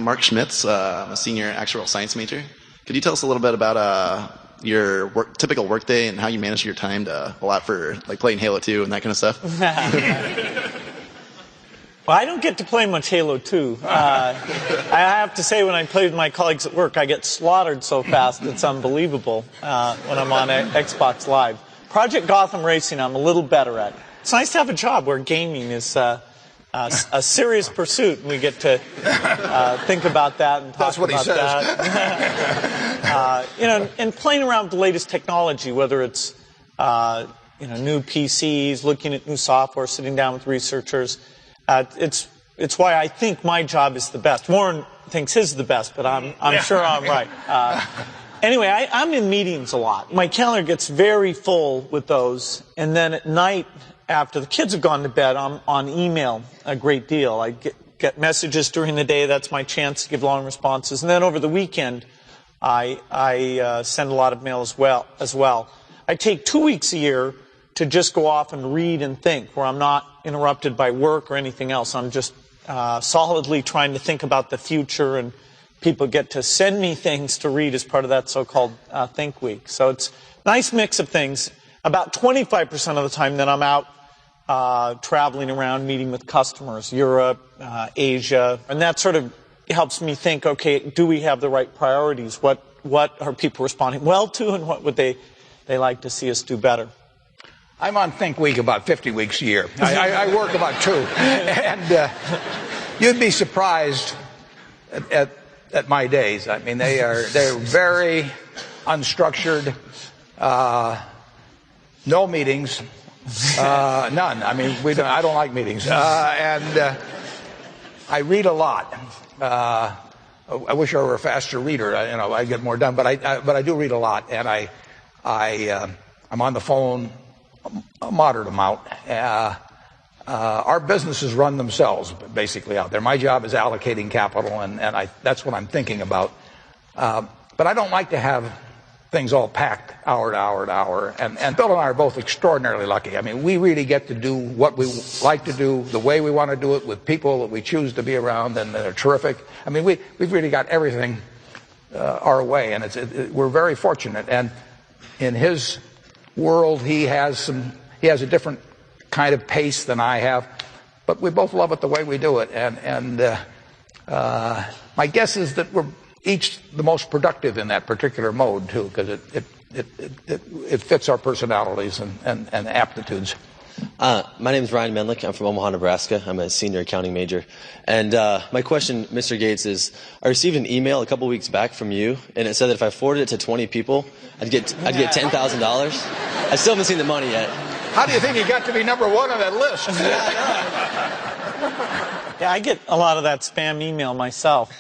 I'm Mark Schmitz. I'm a senior actuarial science major. Could you tell us a little bit about your typical workday and how you manage your time to allow for like playing Halo 2 and that kind of stuff? Well, I don't get to play much Halo 2. I have to say, when I play with my colleagues at work, I get slaughtered so fast it's unbelievable when I'm on Xbox Live. Project Gotham Racing, I'm a little better at. It's nice to have a job where gaming is a serious pursuit, and we get to think about that and talk about that. And playing around with the latest technology, whether it's new PCs, looking at new software, sitting down with researchers. It's why I think my job is the best. Warren thinks his is the best, but I'm sure I'm right. Anyway, I'm in meetings a lot. My calendar gets very full with those, and then at night, after the kids have gone to bed, I'm on email a great deal. I get messages during the day. That's my chance to give long responses. And then over the weekend, I send a lot of mail as well. I take 2 weeks a year to just go off and read and think, where I'm not interrupted by work or anything else. I'm just solidly trying to think about the future, and people get to send me things to read as part of that so-called Think Week. So it's a nice mix of things. About 25% of the time then I'm out traveling around, meeting with customers, Europe, Asia, and that sort of helps me think, okay, do we have the right priorities? What are people responding well to, and what would they like to see us do better? I'm on Think Week about 50 weeks a year. I work about 2. And you'd be surprised at my days. I mean, they're very unstructured, no meetings, none. I mean, I don't like meetings. And I read a lot. I wish I were a faster reader. I'd get more done. But I do read a lot, and I'm on the phone a moderate amount. Our businesses run themselves basically out there. My job is allocating capital, and that's what I'm thinking about. But I don't like to have things all packed hour to hour to hour. And Bill and I are both extraordinarily lucky. I mean, we really get to do what we like to do, the way we want to do it, with people that we choose to be around, and they're terrific. I mean, we've really got everything our way, and we're very fortunate. And in his world, he has a different kind of pace than I have, but we both love it the way we do it. And my guess is that we're each the most productive in that particular mode too, because it fits our personalities and aptitudes. My name is Ryan Menlick. I'm from Omaha, Nebraska. I'm a senior accounting major. And my question, Mr. Gates, is I received an email a couple weeks back from you, and it said that if I forwarded it to 20 people, I'd get $10,000. I still haven't seen the money yet. How do you think you got to be number 1 on that list? Yeah, I get a lot of that spam email myself.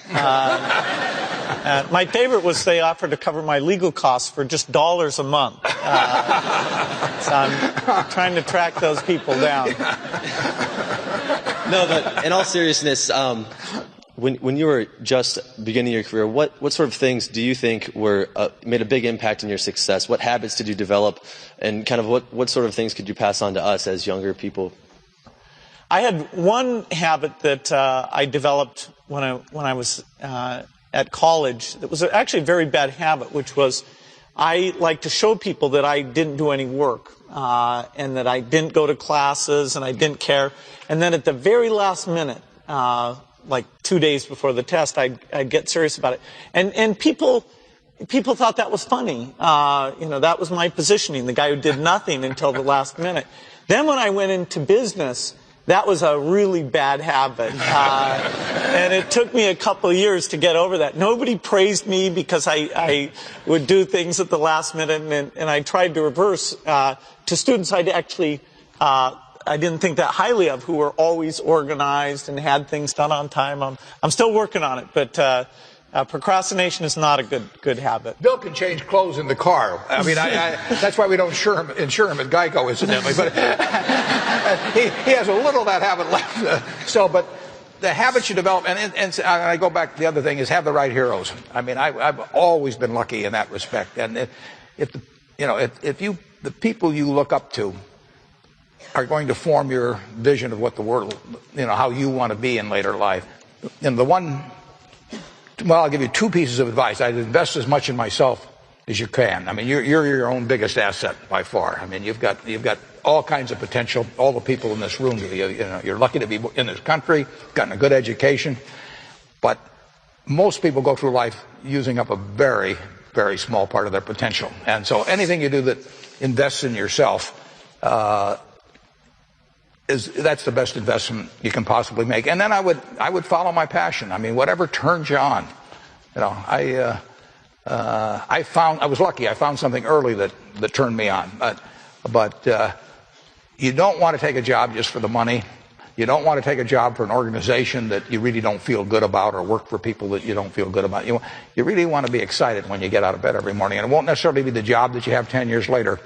My favorite was they offered to cover my legal costs for just $1 a month. So I'm trying to track those people down. No, but in all seriousness, when you were just beginning your career, what sort of things do you think made a big impact in your success? What habits did you develop, and kind of what sort of things could you pass on to us as younger people? I had one habit that I developed when I was at college that was actually a very bad habit, which was I like to show people that I didn't do any work and that I didn't go to classes and I didn't care. And then at the very last minute, like 2 days before the test, I'd get serious about it. And people thought that was funny. That was my positioning, the guy who did nothing until the last minute. Then when I went into business, that was a really bad habit. And it took me a couple of years to get over that. Nobody praised me because I would do things at the last minute, and I tried to reverse to students I didn't think that highly of, who were always organized and had things done on time. I'm still working on it, but procrastination is not a good habit. Bill can change clothes in the car. I mean, that's why we don't insure him at Geico, incidentally. But he has a little of that habit left still. But the habits you develop, and I go back. The other thing is have the right heroes. I mean, I've always been lucky in that respect. And if the people you look up to are going to form your vision of what the world, how you want to be in later life. And the one Well, I'll give you two pieces of advice. I'd invest as much in myself as you can. I mean, you're your own biggest asset by far. I mean, you've got all kinds of potential. All the people in this room, you're lucky to be in this country, gotten a good education, but most people go through life using up a very, very small part of their potential. And so anything you do that invests in yourself, that's the best investment you can possibly make. And then I would follow my passion. I mean, whatever turns you on. You know, I was lucky. I found something early that turned me on. But you don't want to take a job just for the money. You don't want to take a job for an organization that you really don't feel good about, or work for people that you don't feel good about. You really want to be excited when you get out of bed every morning. And it won't necessarily be the job that you have 10 years later,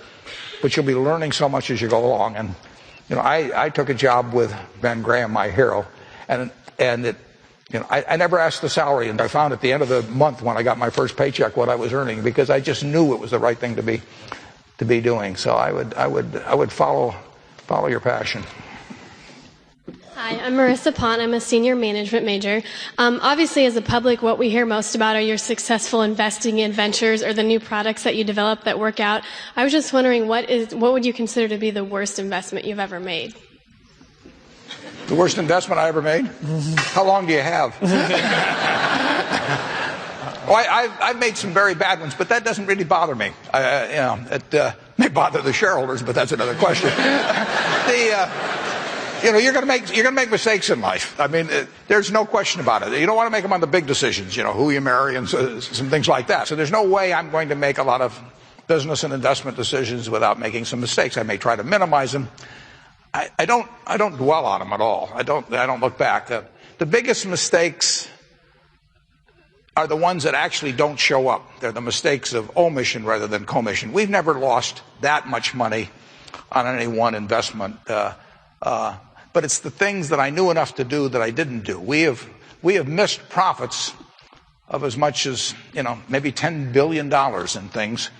but you'll be learning so much as you go along. And I took a job with Ben Graham, my hero, and I never asked the salary, and I found at the end of the month when I got my first paycheck what I was earning, because I just knew it was the right thing to be doing. So I would follow your passion. Hi, I'm Marissa Pont. I'm a senior management major. Obviously, as a public, what we hear most about are your successful investing in ventures or the new products that you develop that work out. I was just wondering, what would you consider to be the worst investment you've ever made? The worst investment I ever made? How long do you have? I've made some very bad ones, but that doesn't really bother me. It may bother the shareholders, but that's another question. You're going to make mistakes in life. I mean, there's no question about it. You don't want to make them on the big decisions, who you marry and some things like that. So there's no way I'm going to make a lot of business and investment decisions without making some mistakes. I may try to minimize them. I don't dwell on them at all. I don't look back. The biggest mistakes are the ones that actually don't show up. They're the mistakes of omission rather than commission. We've never lost that much money on any one investment. But it's the things that I knew enough to do that I didn't do. We have missed profits of as much as, maybe $10 billion in things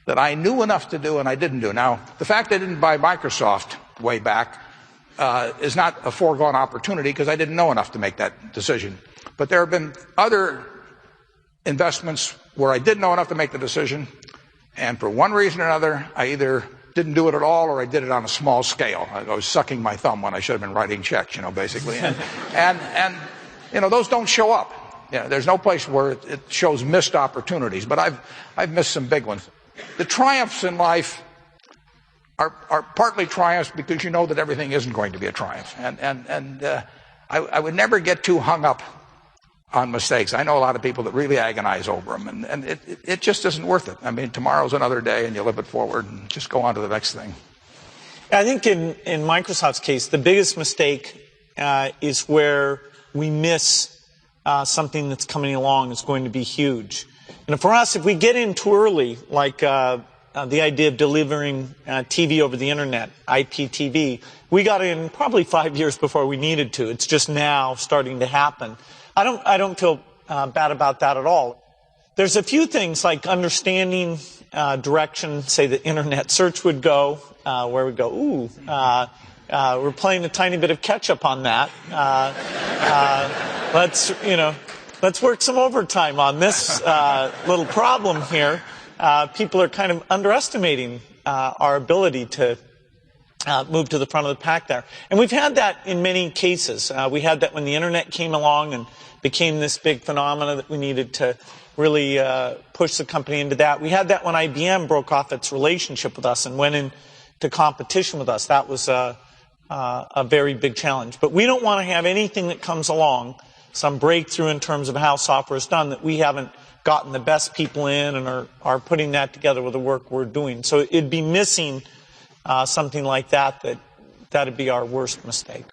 that I knew enough to do and I didn't do. Now, the fact I didn't buy Microsoft way back is not a foregone opportunity, because I didn't know enough to make that decision. But there have been other investments where I did know enough to make the decision, and for one reason or another, I either didn't do it at all, or I did it on a small scale. I was sucking my thumb when I should have been writing checks, basically. And those don't show up. There's no place where it shows missed opportunities, but I've missed some big ones. The triumphs in life are partly triumphs because you know that everything isn't going to be a triumph. And I would never get too hung up on mistakes. I know a lot of people that really agonize over them, and it just isn't worth it. I mean, tomorrow's another day, and you live it forward and just go on to the next thing. I think in Microsoft's case, the biggest mistake is where we miss something that's coming along that's going to be huge. And for us, if we get in too early, like the idea of delivering TV over the internet, IPTV, we got in probably 5 years before we needed to. It's just now starting to happen. I don't feel bad about that at all. There's a few things like understanding direction, say the internet search would go, where we go, we're playing a tiny bit of catch up on that. Let's work some overtime on this little problem here. People are kind of underestimating our ability to move to the front of the pack there. And we've had that in many cases. We had that when the internet came along and became this big phenomena that we needed to really push the company into that. We had that when IBM broke off its relationship with us and went into competition with us. That was a very big challenge. But we don't want to have anything that comes along, some breakthrough in terms of how software is done, that we haven't gotten the best people in and are putting that together with the work we're doing. So it'd be missing something like that'd be our worst mistake.